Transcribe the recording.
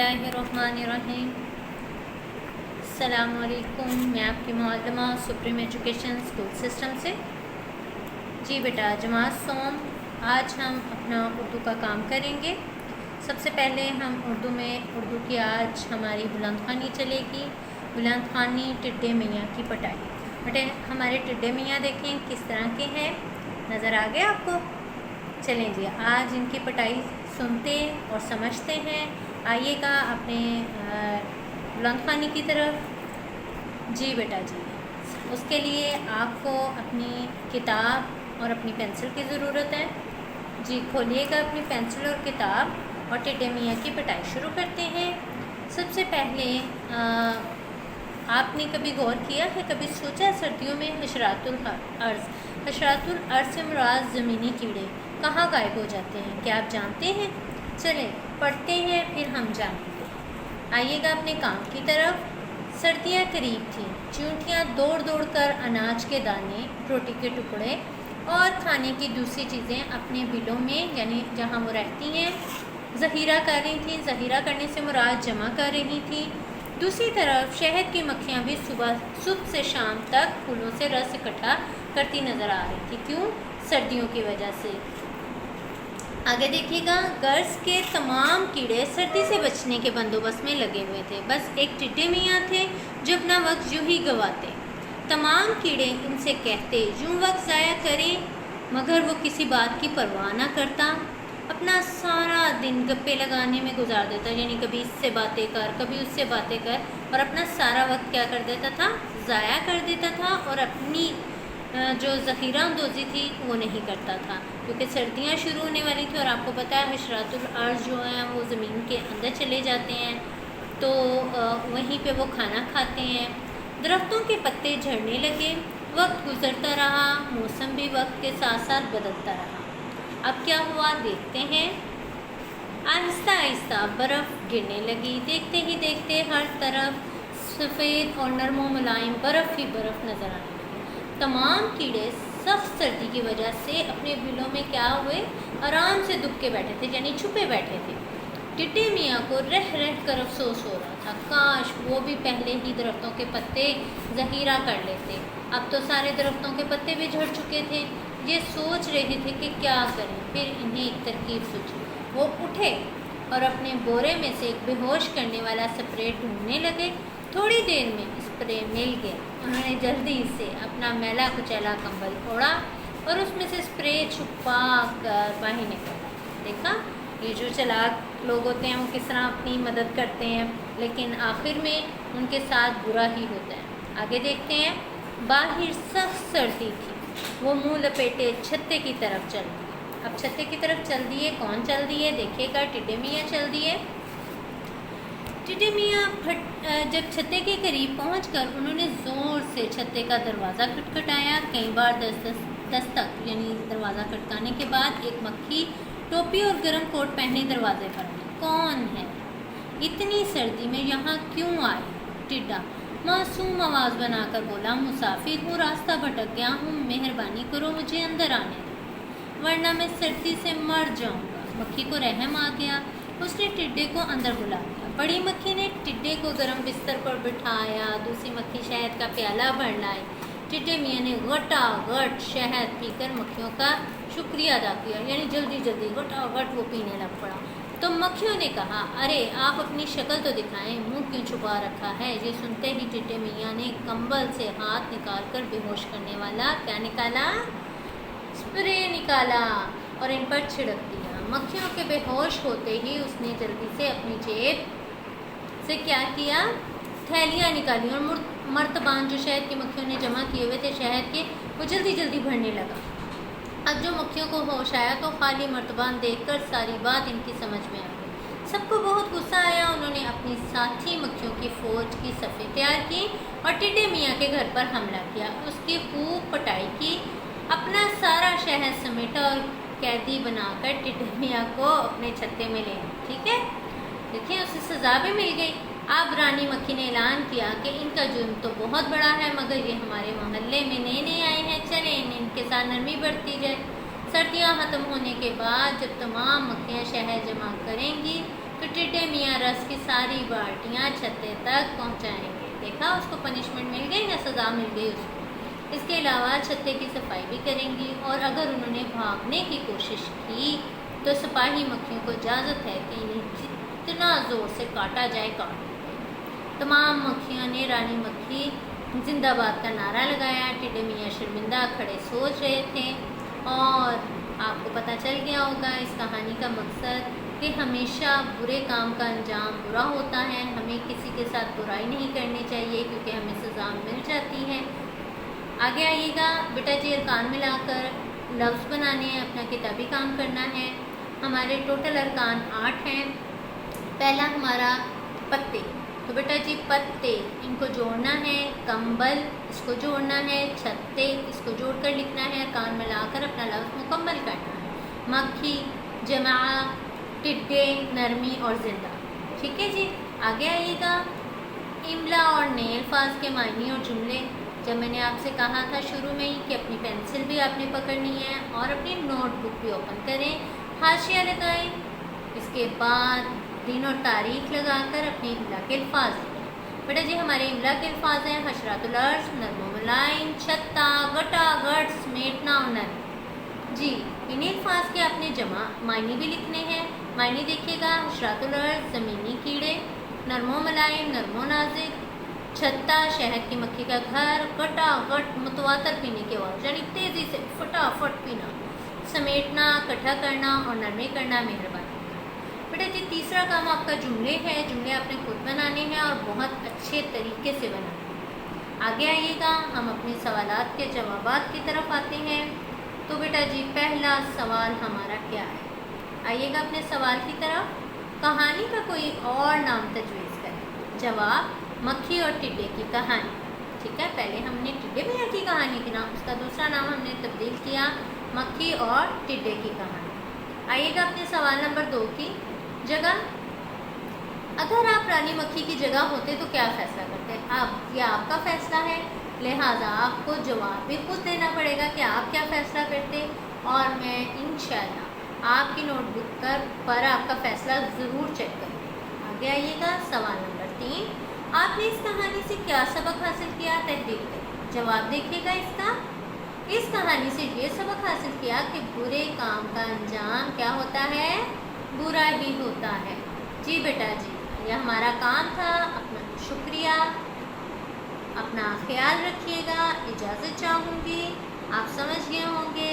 बिस्मिल्लाहिर्रहमानिर्रहीम। अस्सलाम वालेकुम। मैं आपकी मुअल्लिमा सुप्रीम एजुकेशन स्कूल सिस्टम से। जी बेटा, जमात सोम, आज हम अपना उर्दू का काम करेंगे। सबसे पहले हम उर्दू की आज हमारी बुलंद ख़्वानी चलेगी। बुलंद ख़्वानी टिड्डे मियाँ की पटाई। बेटे, हमारे टिड्डे मियाँ देखें किस तरह के हैं, नज़र आ गए आपको? चलें जी, आज इनकी पटाई सुनते और समझते हैं। आइएगा अपने बुलंद ख़्वानी की तरफ। जी बेटा जी, उसके लिए आपको अपनी किताब और अपनी पेंसिल की ज़रूरत है। जी, खोलिएगा अपनी पेंसिल और किताब और टिड्डे मियाँ की पटाई शुरू करते हैं। सबसे पहले आपने कभी गौर किया है, कभी सोचा सर्दियों में हशरातुल अर्ज़ से मुराद ज़मीनी कीड़े कहाँ गायब हो जाते हैं? क्या आप जानते हैं? चलें पढ़ते हैं, फिर हम जानेंगे। आइएगा अपने काम की तरफ। सर्दियाँ करीब थीं। चींटियाँ दौड़ दौड़ कर अनाज के दाने, रोटी के टुकड़े और खाने की दूसरी चीज़ें अपने बिलों में, यानी जहाँ वो रहती हैं, ज़ख़ीरा कर रही थीं। ज़ख़ीरा करने से मुराद जमा कर रही थी। दूसरी तरफ शहद की मक्खियाँ भी सुबह से शाम तक फूलों से रस इकट्ठा करती नज़र आ रही थी। क्यों? सर्दियों की वजह से। आगे देखिएगा, गर्ज के तमाम कीड़े सर्दी से बचने के बंदोबस्त में लगे हुए थे। बस एक टिड्डे मियाँ थे जो अपना वक्त यूँ ही गवाते। तमाम कीड़े इनसे कहते यूँ वक्त ज़ाया करें, मगर वो किसी बात की परवाह ना करता। अपना सारा दिन गप्पे लगाने में गुजार देता, यानी कभी इससे बातें कर, कभी उससे बातें कर, और अपना सारा वक्त क्या कर देता था? ज़ाया कर देता था। और अपनी जो ज़ख़ीरा अंदोज़ी थी वो नहीं करता था, क्योंकि सर्दियाँ शुरू होने वाली थी। और आपको पता है हशरातुल अर्ज़ जो हैं वो ज़मीन के अंदर चले जाते हैं, तो वहीं पे वो खाना खाते हैं। दरख्तों के पत्ते झड़ने लगे। वक्त गुज़रता रहा, मौसम भी वक्त के साथ साथ बदलता रहा। अब क्या हुआ देखते हैं। आहिस्ता आहिस्ता बर्फ़ गिरने लगी। देखते ही देखते हर तरफ सफ़ेद और नरम मुलायम बर्फ़ ही बर्फ़ नज़र आने लगी। तमाम कीड़े सख्त सर्दी की वजह से अपने बिलों में क्या हुए? आराम से दुब के बैठे थे, यानी छुपे बैठे थे। टिड्डे मियाँ को रह रह कर अफसोस हो रहा था, काश वो भी पहले ही दरख्तों के पत्ते ज़ख़ीरा कर लेते। अब तो सारे दरख्तों के पत्ते भी झड़ चुके थे। ये सोच रहे थे कि क्या करें। फिर इन्हें एक तरकीब सूझी। वो उठे और अपने बोरे में से एक बेहोश करने वाला स्प्रे ढूंढने लगे। थोड़ी देर में स्प्रे मिल गया। उन्होंने जल्दी से अपना मैला कुचैला कंबल ओढ़ा और उसमें से स्प्रे छुपा कर बाहर निकाला। देखा, ये जो चालाक लोग होते हैं वो किस तरह अपनी मदद करते हैं, लेकिन आखिर में उनके साथ बुरा ही होता है। आगे देखते हैं। बाहर सख्त सर्दी थी। वो मुँह लपेटे छत्ते की तरफ चल दिए। अब छत्ते की तरफ चल दिए। कौन चल दिए? देखिएगा, टिड्डे मियाँ चल दिए। टिड्डे मियाँ जब छत्ते के करीब पहुंचकर उन्होंने ज़ोर से छत्ते का दरवाज़ा खटखटाया। कई बार दस्तक यानी दरवाज़ा खटकाने के बाद एक मक्खी टोपी और गर्म कोट पहने दरवाजे पर आई। कौन है? इतनी सर्दी में यहाँ क्यों आए? टिड्डा मासूम आवाज़ बनाकर बोला, मुसाफिर हूँ, रास्ता भटक गया हूँ, मेहरबानी करो मुझे अंदर आने दो, वरना मैं सर्दी से मर जाऊँगा। मक्खी को रहम आ गया। उसने टिड्डे को अंदर बुला लिया। बड़ी मक्खी ने टिड्डे को गर्म बिस्तर पर बिठाया। दूसरी मक्खी शहद का प्याला भर लाई। टिड्डे मियाँ ने घटाघट शहद पीकर मक्खियों का शुक्रिया अदा किया, यानी जल्दी जल्दी घटाघट वो पीने लग पड़ा। तो मक्खियों ने कहा, अरे आप अपनी शक्ल तो दिखाएं, मुंह क्यों छुपा रखा है? ये सुनते ही टिड्डे मियाँ ने कंबल से हाथ निकाल कर बेहोश करने वाला क्या निकाला? स्प्रे निकाला और इन पर छिड़क दिया। मक्खियों के बेहोश होते ही उसने जल्दी से अपनी जेब से क्या किया? थैलियाँ निकाली और मर्तबान जो शहद की मक्खियों ने जमा किए हुए थे शहद के, वो जल्दी जल्दी भरने लगा। अब जो मक्खियों को होश आया तो खाली मर्तबान देखकर सारी बात इनकी समझ में आ गई। सबको बहुत गुस्सा आया। उन्होंने अपनी साथी मक्खियों की फ़ौज की सफ़ें तैयार की और टिड्डे मियाँ के घर पर हमला किया। उसकी खूब पटाई की, अपना सारा शहद समेटा और कैदी बनाकर टिड्डे मियाँ को अपने छत्ते में ले आए। ठीक है, देखिए उसे सज़ा भी मिल गई। अब रानी मक्खी ने ऐलान किया कि इनका जुर्म तो बहुत बड़ा है, मगर ये हमारे मोहल्ले में नए नए आए हैं, चलें इनके साथ नरमी बढ़ती जाए। सर्दियाँ ख़त्म होने के बाद जब तमाम मक्खियाँ शहद जमा करेंगी تو ٹڈے میاں رس کی ساری بالٹیاں چھتے تک پہنچائیں گے۔ دیکھا اس کو پنشمنٹ مل گئی یا سزا مل گئی اس کو۔ اس کے علاوہ چھتے کی صفائی بھی کریں گی، اور اگر انہوں نے بھاگنے کی کوشش کی تو سپاہی مکھیوں کو اجازت ہے کہ انہیں جتنا زور سے کاٹا جائے کاٹ۔ تمام مکھیوں نے رانی مکھی زندہ باد کا نعرہ لگایا۔ ٹڈے میاں شرمندہ کھڑے سوچ رہے تھے، اور آپ کو پتہ چل گیا ہوگا اس کہانی کا مقصد کہ ہمیشہ برے کام کا انجام برا ہوتا ہے۔ ہمیں کسی کے ساتھ برائی نہیں کرنی چاہیے کیونکہ ہمیں سزا مل جاتی ہے۔ آگے آئیے گا بیٹا جی، ارکان ملا کر لفظ بنانے ہیں، اپنا کتابی کام کرنا ہے۔ ہمارے ٹوٹل ارکان 8 ہیں۔ پہلا ہمارا پتے، تو بیٹا جی پتے ان کو جوڑنا ہے، کمبل اس کو جوڑنا ہے، چھتے اس کو جوڑ کر لکھنا ہے، ارکان ملا کر اپنا لفظ مکمل کرنا ہے۔ مکھی، جمع، ٹڈے، نرمی اور زندہ۔ ٹھیک ہے جی، آگے آئیے گا املا اور نئے الفاظ کے معنی اور جملے۔ جب میں نے آپ سے کہا تھا شروع میں ہی کہ اپنی پینسل بھی آپ نے پکڑنی ہے اور اپنی نوٹ بک بھی اوپن کریں، حاشیہ لگائیں، اس کے بعد دن اور تاریخ لگا کر اپنے املا کے الفاظ لکھیں۔ بیٹا جی ہمارے املا کے الفاظ ہیں حشرات الارض، نرم و ملائم، چھتا، گٹا گٹ، سمیٹنا اور نرم۔ جی انہیں الفاظ کے آپ نے جمع معنی بھی لکھنے ہیں۔ معنی دیکھیے گا، حشرات الارض زمینی کیڑے، نرم و ملائم نرم و نازک، چھتا شہد کی مکھی کا گھر، گٹا گٹ متواتر پینے کے وقت یعنی تیزی سے فٹافٹ پینا، سمیٹنا اکٹھا کرنا اور نرمی کرنا مہربانی کرنا۔ بیٹا جی تیسرا کام آپ کا جملے ہے، جملے آپ نے خود بنانے ہیں اور بہت اچھے طریقے سے بنانے ہیں۔ آگے آئیے گا، ہم اپنے سوالات کے جوابات کی طرف آتے ہیں۔ تو بیٹا جی پہلا سوال ہمارا کیا ہے؟ آئیے گا اپنے سوال کی طرف۔ کہانی کا کوئی اور نام تجویز کریں۔ جواب، مکھی اور ٹڈے کی کہانی۔ ٹھیک ہے، پہلے ہم نے ٹڈے میاں کی کہانی کے نام، اس کا دوسرا نام ہم نے تبدیل کیا مکھی اور ٹڈے کی کہانی۔ آئیے گا اپنے سوال نمبر 2 کی جگہ۔ اگر آپ رانی مکھی کی جگہ ہوتے تو کیا فیصلہ کرتے؟ اب یہ آپ کا فیصلہ ہے، لہٰذا آپ کو جواب بھی خود دینا پڑے گا کہ آپ کیا فیصلہ کرتے، اور میں انشاءاللہ آپ کی نوٹ بک پر آپ کا فیصلہ ضرور چیک کروں گی۔ آگے آئیے گا سوال نمبر 3، آپ نے اس کہانی سے کیا سبق حاصل کیا؟ تحریر کریں۔ جواب دیکھیے گا اس کا، اس کہانی سے یہ سبق حاصل کیا کہ برے کام کا انجام کیا ہوتا ہے؟ برا ہی ہوتا ہے۔ جی بیٹا جی یہ ہمارا کام تھا، اپنا شکریہ، اپنا خیال رکھیے گا، اجازت چاہوں گی، آپ سمجھ گئے ہوں گے